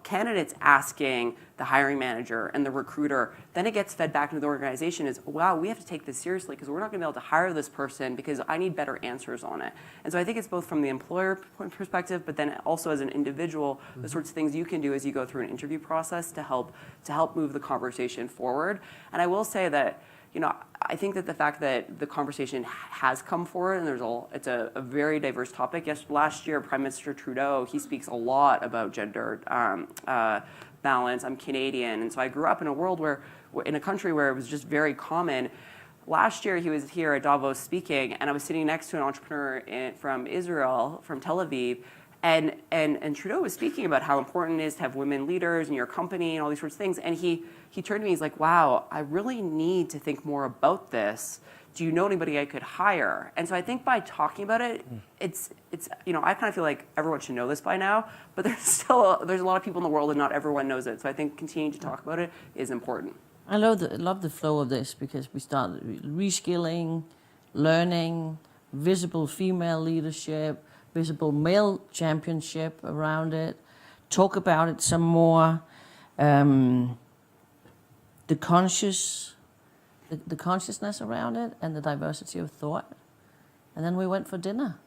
candidates asking the hiring manager and the recruiter, then it gets fed back into the organization is, wow, we have to take this seriously because we're not going to be able to hire this person because I need better answers on it. And so I think it's both from the employer perspective, but then also as an individual, the sorts of things you can do as you go through an interview process to help move the conversation forward. And I will say that, I think that the fact that the conversation has come forward, and it's a very diverse topic. Yes, last year, Prime Minister Trudeau, he speaks a lot about gender balance. I'm Canadian, and so I grew up in a country where it was just very common. Last year, he was here at Davos speaking, and I was sitting next to an entrepreneur from Israel, from Tel Aviv, and Trudeau was speaking about how important it is to have women leaders in your company and all these sorts of things. And he turned to me, he's like, wow, I really need to think more about this. Do you know anybody I could hire? And so I think by talking about it, it's I kind of feel like everyone should know this by now, but there's a lot of people in the world and not everyone knows it. So I think continuing to talk about it is important. I love the flow of this because we start reskilling, learning, visible female leadership, visible male championship around it, talk about it some more, the consciousness around it and the diversity of thought. And then we went for dinner.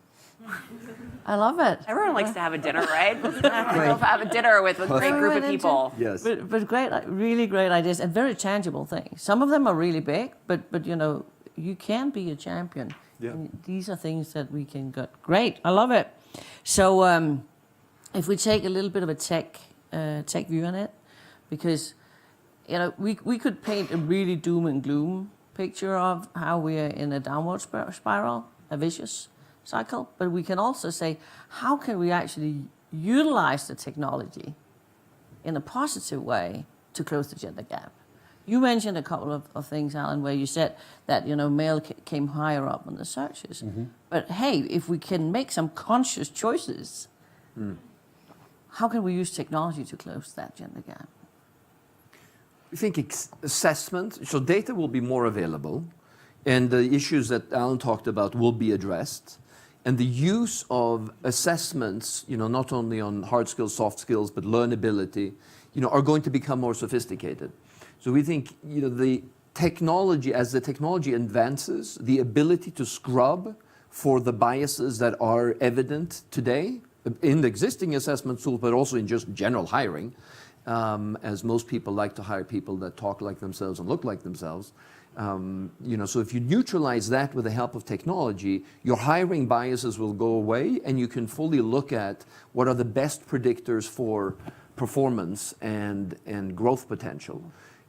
I love it. Everyone likes to have a dinner, right? Have a dinner with a great group of people. Yes. But great, really great ideas and very tangible things. Some of them are really big, but you can be a champion. Yeah. And these are things that we can get. Great, I love it. So if we take a little bit of a tech view on it, because we could paint a really doom and gloom picture of how we are in a downward spiral, a vicious cycle, but we can also say, how can we actually utilize the technology in a positive way to close the gender gap? You mentioned a couple of things, Alan, where you said that male came higher up on the searches. Mm-hmm. But hey, if we can make some conscious choices, how can we use technology to close that gender gap? I think assessment, so data will be more available, and the issues that Alan talked about will be addressed. And the use of assessments, not only on hard skills, soft skills, but learnability, are going to become more sophisticated. So we think, the technology, as the technology advances, the ability to scrub for the biases that are evident today in the existing assessment tools, but also in just general hiring, as most people like to hire people that talk like themselves and look like themselves. So if you neutralize that with the help of technology, your hiring biases will go away, and you can fully look at what are the best predictors for performance and growth potential.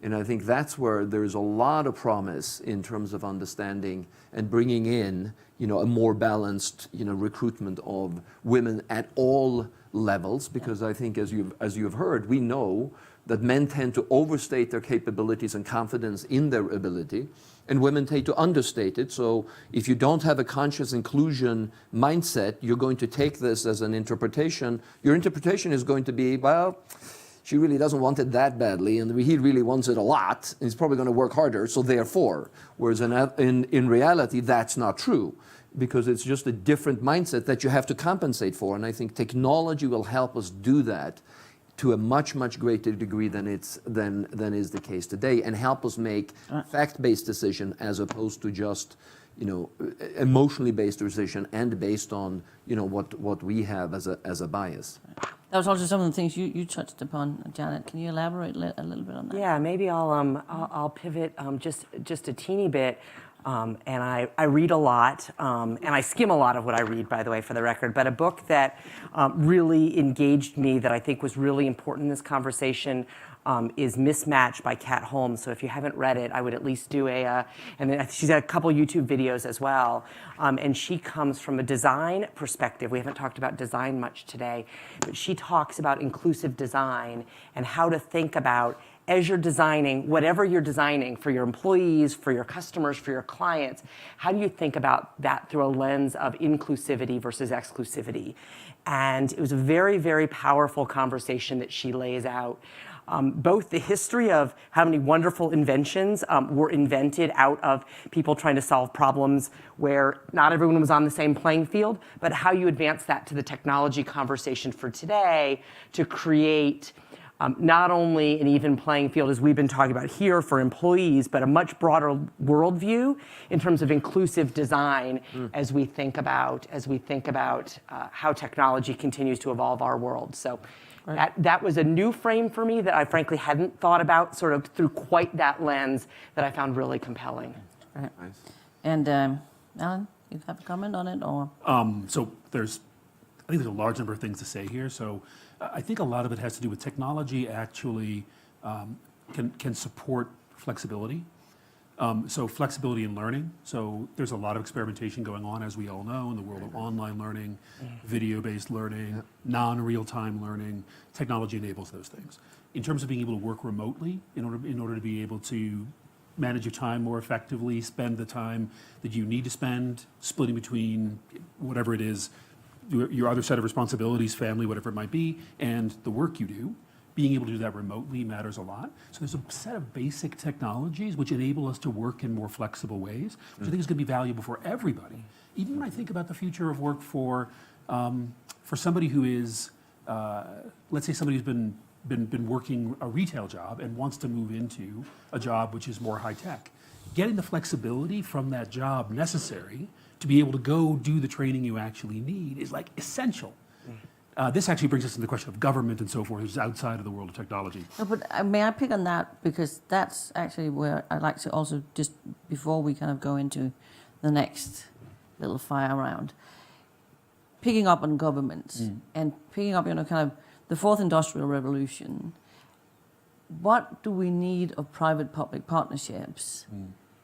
And I think that's where there's a lot of promise in terms of understanding and bringing in, a more balanced, recruitment of women at all levels. Because I think, as you've heard, we know that men tend to overstate their capabilities and confidence in their ability, and women tend to understate it. So if you don't have a conscious inclusion mindset, you're going to take this as an interpretation. Your interpretation is going to be, well, she really doesn't want it that badly, and he really wants it a lot, and he's probably going to work harder, so therefore. Whereas in reality, that's not true, because it's just a different mindset that you have to compensate for. And I think technology will help us do that to a much, much greater degree than is the case today, and help us make fact-based decision as opposed to just, emotionally based decision and based on, what we have as a bias. That was also some of the things you touched upon, Janet. Can you elaborate a little bit on that? Yeah, maybe I'll pivot just a teeny bit. And I read a lot, and I skim a lot of what I read, by the way, for the record. But a book that really engaged me, that I think was really important in this conversation, is Mismatch by Kat Holmes. So if you haven't read it, I would at least do and then she's got a couple YouTube videos as well. And she comes from a design perspective. We haven't talked about design much today, but she talks about inclusive design and how to think about, as you're designing, whatever you're designing for your employees, for your customers, for your clients, how do you think about that through a lens of inclusivity versus exclusivity? And it was a very, very powerful conversation that she lays out. Both the history of how many wonderful inventions were invented out of people trying to solve problems where not everyone was on the same playing field, but how you advance that to the technology conversation for today to create not only an even playing field, as we've been talking about here for employees, but a much broader worldview in terms of inclusive design as we think about how technology continues to evolve our world. So that was a new frame for me that I frankly hadn't thought about sort of through quite that lens, that I found really compelling. Right. Nice. And Alan, you have a comment on it, or? So I think there's a large number of things to say here. So I think a lot of it has to do with technology actually can support flexibility. So flexibility in learning. So there's a lot of experimentation going on, as we all know, in the world of online learning, video-based learning, non-real-time learning. Technology enables those things. In terms of being able to work remotely, in order to be able to manage your time more effectively, spend the time that you need to spend, splitting between whatever it is, your other set of responsibilities, family, whatever it might be, and the work you do, being able to do that remotely matters a lot. So there's a set of basic technologies which enable us to work in more flexible ways, which I think is going to be valuable for everybody. Even when I think about the future of work for somebody who is, let's say somebody who's been working a retail job and wants to move into a job which is more high tech, getting the flexibility from that job necessary to be able to go do the training you actually need is like essential. This actually brings us to the question of government and so forth, which is outside of the world of technology. No, but may I pick on that, because that's actually where I'd like to also, just before we kind of go into the next little fire round, picking up on governments and picking up, kind of the fourth industrial revolution. What do we need of private-public partnerships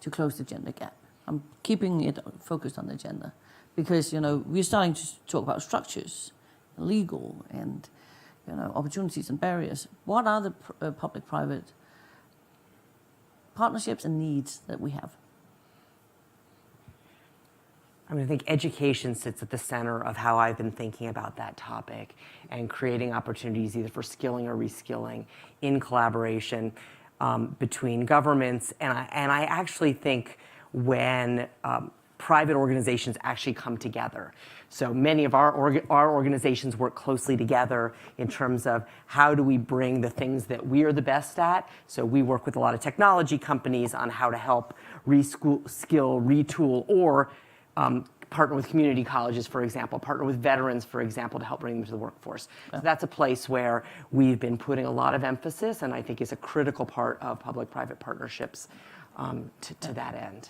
to close the gender gap? I'm keeping it focused on the gender, because we're starting to talk about structures, legal, and opportunities and barriers. What are the public-private partnerships and needs that we have? I mean, I think education sits at the center of how I've been thinking about that topic, and creating opportunities either for skilling or reskilling in collaboration. between governments, and I actually think when private organizations actually come together. So many of our organizations work closely together in terms of how do we bring the things that we are the best at. So we work with a lot of technology companies on how to help reskill, retool, or partner with community colleges, for example, partner with veterans, for example, to help bring them to the workforce. So that's a place where we've been putting a lot of emphasis, and I think is a critical part of public-private partnerships to that end.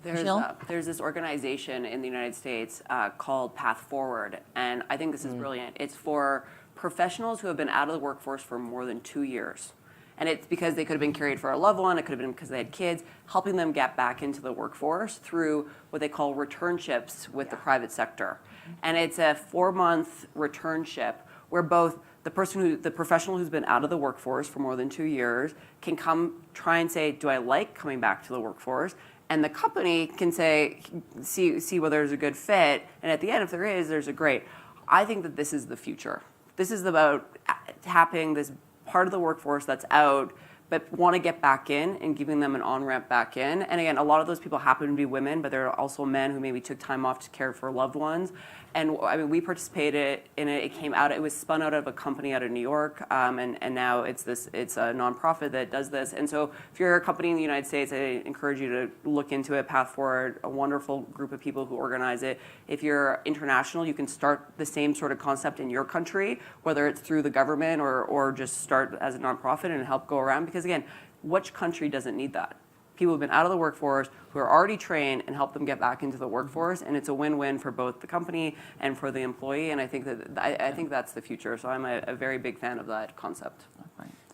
There's this organization in the United States called Path Forward, and I think this is brilliant. It's for professionals who have been out of the workforce for more than 2 years. And it's because they could have been carried for a loved one, it could have been because they had kids, helping them get back into the workforce through what they call returnships with the private sector. And it's a 4-month returnship where both the professional who's been out of the workforce for more than 2 years can come try and say, do I like coming back to the workforce? And the company can say, see whether there's a good fit. And at the end, if there is, there's a great. I think that this is the future. This is about tapping this part of the workforce that's out, but want to get back in and giving them an on-ramp back in. And again, a lot of those people happen to be women, but there are also men who maybe took time off to care for loved ones. And I mean, we participated in it. It came out. It was spun out of a company out of New York, and now it's a nonprofit that does this. And so, if you're a company in the United States, I encourage you to look into it. Path Forward, a wonderful group of people who organize it. If you're international, you can start the same sort of concept in your country, whether it's through the government or just start as a nonprofit and help go around. Because again, which country doesn't need that? People who've been out of the workforce, who are already trained, and help them get back into the workforce, and it's a win-win for both the company and for the employee. And I think that's the future. So I'm a very big fan of that concept.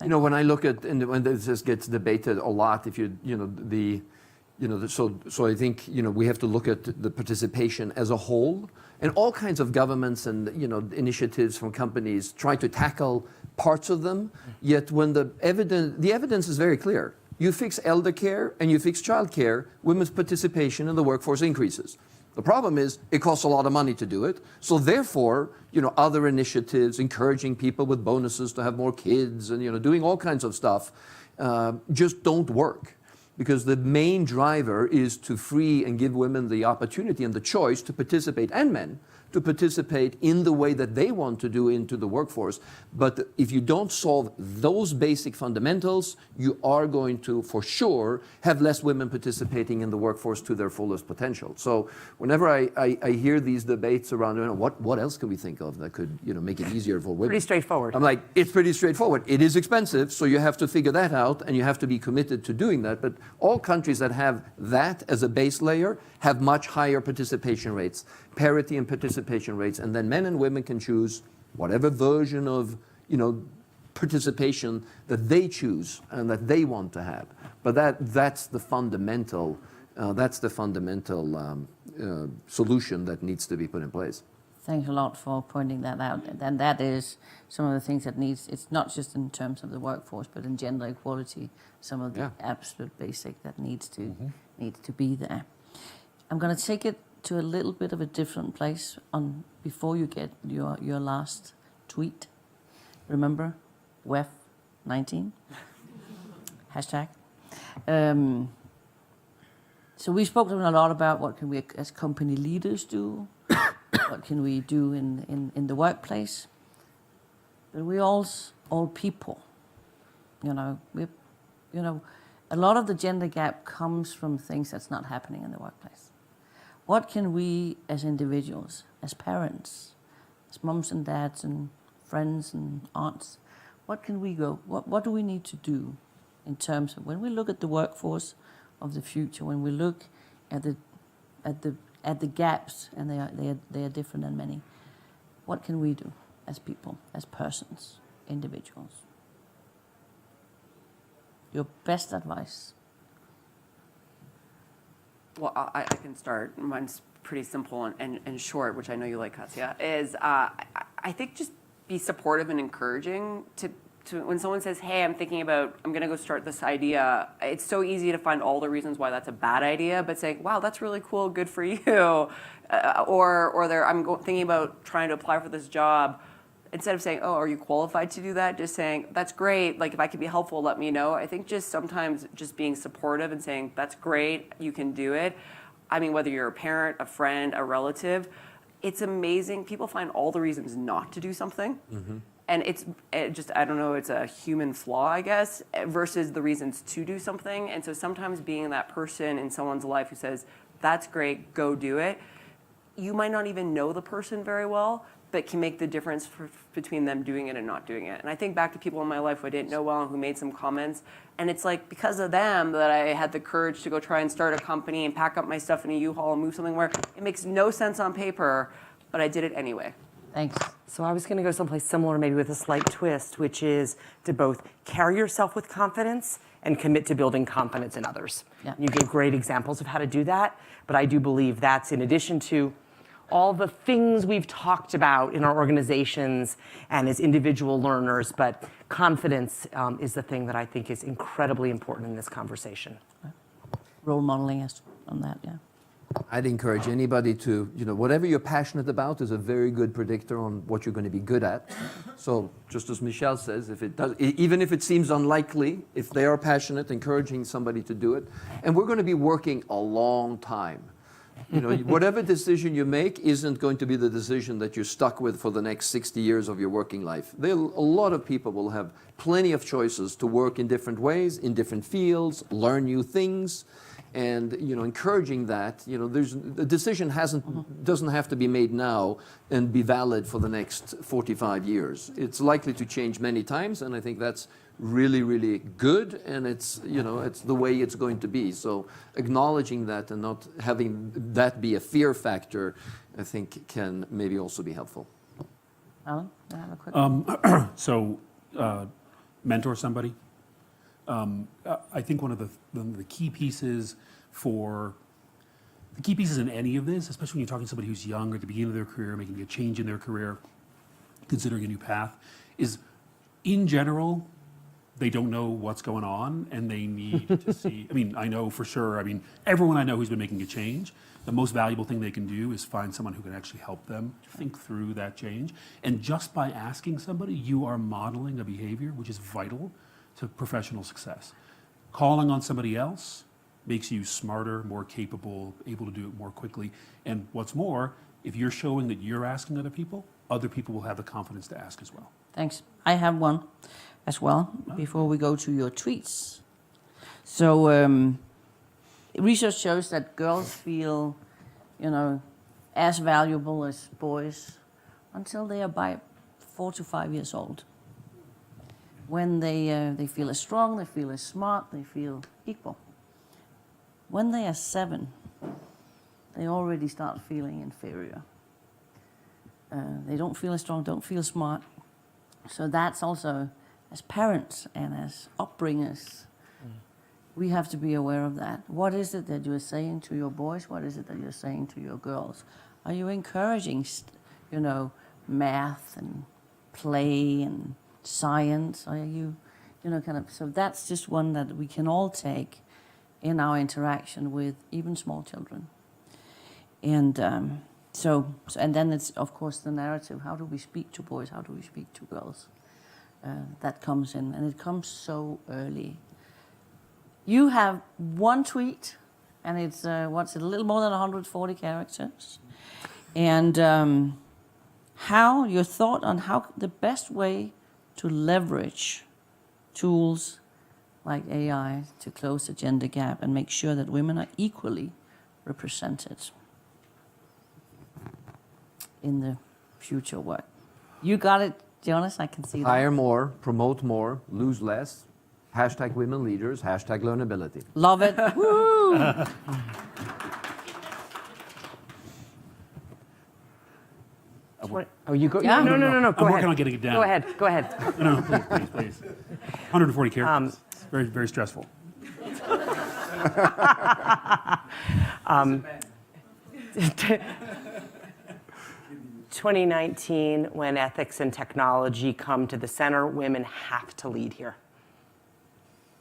You know, when I look at and when this gets debated a lot, if so I think we have to look at the participation as a whole, and all kinds of governments and initiatives from companies try to tackle parts of them. Yet when the evidence is very clear. You fix elder care and you fix child care, women's participation in the workforce increases. The problem is it costs a lot of money to do it. So therefore, other initiatives encouraging people with bonuses to have more kids and doing all kinds of stuff just don't work. Because the main driver is to free and give women the opportunity and the choice to participate, and men, to participate in the way that they want to do into the workforce. But if you don't solve those basic fundamentals, you are going to, for sure, have less women participating in the workforce to their fullest potential. So whenever I hear these debates around what else can we think of that could make it easier for women? Pretty straightforward. I'm like, it's pretty straightforward. It is expensive, so you have to figure that out, and you have to be committed to doing that. But all countries that have that as a base layer have much higher participation rates, parity in participation rates, and then men and women can choose whatever version of participation that they choose and that they want to have. But that's the fundamental solution that needs to be put in place. Thanks a lot for pointing that out. And that is some of the things that needs, it's not just in terms of the workforce, but in gender equality, some of the absolute basic that needs to be there. I'm going to take it to a little bit of a different place before you get your last tweet. Remember, WEF19? Hashtag. So we spoke a lot about what can we as company leaders do, what can we do in the workplace. But we all people, a lot of the gender gap comes from things that's not happening in the workplace. What can we as individuals, as parents, as moms and dads and friends and aunts, what do we need to do in terms of when we look at the workforce of the future, when we look at the gaps, and they are different than many, what can we do as people, as persons, individuals? Your best advice. Well, I can start. Mine's pretty simple and short, which I know you like, Katya, is I think just be supportive and encouraging to when someone says, hey, I'm going to go start this idea. It's so easy to find all the reasons why that's a bad idea, but saying, wow, that's really cool, good for you. Or I'm thinking about trying to apply for this job. instead of saying, oh, are you qualified to do that? Just saying, that's great. Like, if I could be helpful, let me know. I think just sometimes just being supportive and saying, that's great, you can do it. I mean, whether you're a parent, a friend, a relative, it's amazing. People find all the reasons not to do something. And it just, I don't know, it's a human flaw, I guess, versus the reasons to do something. And so sometimes being that person in someone's life who says, that's great, go do it, you might not even know the person very well, but can make the difference between them doing it and not doing it. And I think back to people in my life who I didn't know well and who made some comments. And it's like because of them that I had the courage to go try and start a company and pack up my stuff in a U-Haul and move something where it makes no sense on paper, but I did it anyway. Thanks. So I was going to go someplace similar, maybe with a slight twist, which is to both carry yourself with confidence and commit to building confidence in others. Yeah. You gave great examples of how to do that, but I do believe that's in addition to all the things we've talked about in our organizations and as individual learners, but confidence is the thing that I think is incredibly important in this conversation. Role modeling us on that, yeah. I'd encourage anybody to, whatever you're passionate about is a very good predictor on what you're going to be good at. So just as Michelle says, even if it seems unlikely, if they are passionate, encouraging somebody to do it. And we're going to be working a long time. Whatever decision you make isn't going to be the decision that you're stuck with for the next 60 years of your working life. A lot of people will have plenty of choices to work in different ways, in different fields, learn new things. And encouraging that, the decision doesn't have to be made now and be valid for the next 45 years. It's likely to change many times, and I think that's really, really good. And it's it's the way it's going to be. So acknowledging that and not having that be a fear factor, I think can maybe also be helpful. Alan, I have a quick So, mentor somebody. I think one of the key pieces in any of this, especially when you're talking to somebody who's young or at the beginning of their career, making a change in their career, considering a new path, is in general, they don't know what's going on and they need to see. I mean, I know for sure, everyone I know who's been making a change, the most valuable thing they can do is find someone who can actually help them think through that change. And just by asking somebody, you are modeling a behavior which is vital to professional success. Calling on somebody else makes you smarter, more capable, able to do it more quickly. And what's more, if you're showing that you're asking other people will have the confidence to ask as well. Thanks. I have one as well before we go to your tweets. So research shows that girls feel, as valuable as boys until they are about 4 to 5 years old. When they feel as strong, they feel as smart, they feel equal. When they are 7, they already start feeling inferior. They don't feel as strong, don't feel smart. So that's also, as parents and as upbringers, we have to be aware of that. What is it that you're saying to your boys? What is it that you're saying to your girls? Are you encouraging, math and play and science? Are you, so that's just one that we can all take in our interaction with even small children. And and then it's, of course, the narrative. How do we speak to boys? How do we speak to girls? That comes in, and it comes so early. You have one tweet, and it's, a little more than 140 characters. And your thought on how the best way to leverage tools like AI to close the gender gap and make sure that women are equally represented in the future work. You got it, Jonas, I can see that. Hire more, promote more, lose less. Hashtag women leaders, hashtag learnability. Love it. Woo! Oh, you go? Yeah. No. Go I'm ahead. working on getting it down. Go ahead. No, please. 140 characters. Very, very stressful. 2019, when ethics and technology come to the center, women have to lead here.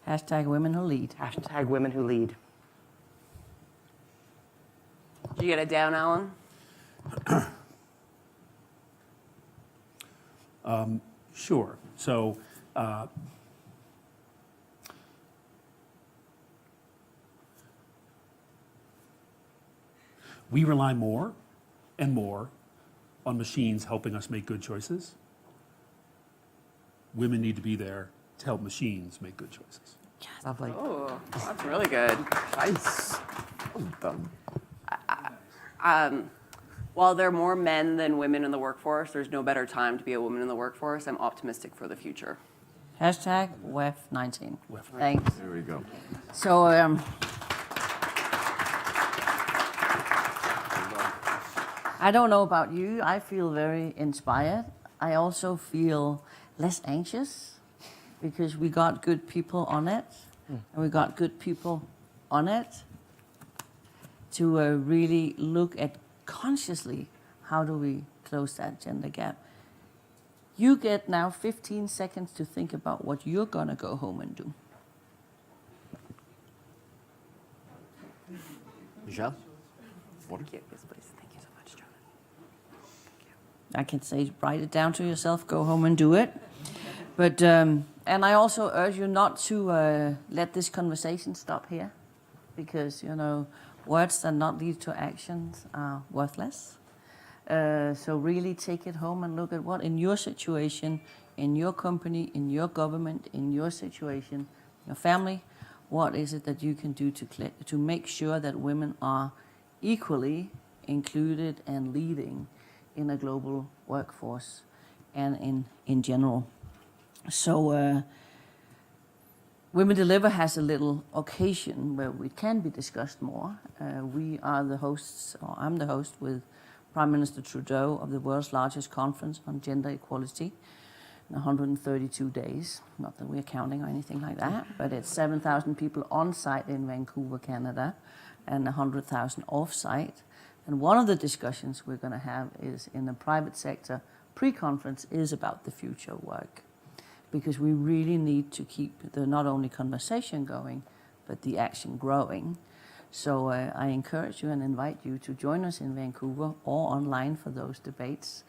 Hashtag women who lead. Hashtag women who lead. Did you get it down, Alan? Sure. So we rely more and more on machines helping us make good choices. Women need to be there to help machines make good choices. Lovely. Oh, that's really good. Nice. Well done. While there are more men than women in the workforce, there's no better time to be a woman in the workforce. I'm optimistic for the future. Hashtag WEF19. WEF. Thanks. There we go. So, I don't know about you. I feel very inspired. I also feel less anxious because we got good people on it, and we got good people on it to really look at consciously how do we close that gender gap. You get now 15 seconds to think about what you're going to go home and do. Michelle? Water? Thank you. Yes, please. Thank you so much, Jonah. I can say, write it down to yourself, go home and do it. But, and I also urge you not to let this conversation stop here, because, you know, words that not lead to actions are worthless. So really take it home and look at what in your situation, in your company, in your government, in your situation, your family, what is it that you can do to make sure that women are equally included and leading in a global workforce and in general. So Women Deliver has a little occasion where it can be discussed more. We are the hosts, or I'm the host with Prime Minister Trudeau of the world's largest conference on gender equality in 132 days. Not that we're counting or anything like that, but it's 7,000 people on site in Vancouver, Canada, and 100,000 off site. And one of the discussions we're going to have is in the private sector. Pre-conference is about the future of work, because we really need to keep the not only conversation going, but the action growing. So I encourage you and invite you to join us in Vancouver or online for those debates,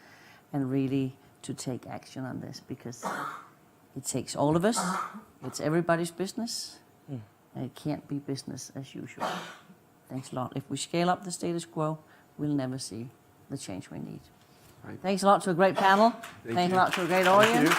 and really to take action on this, because it takes all of us. It's everybody's business, and it can't be business as usual. Thanks a lot. If we scale up the status quo, we'll never see the change we need. Right. Thanks a lot to a great panel. Thanks a lot to a great audience.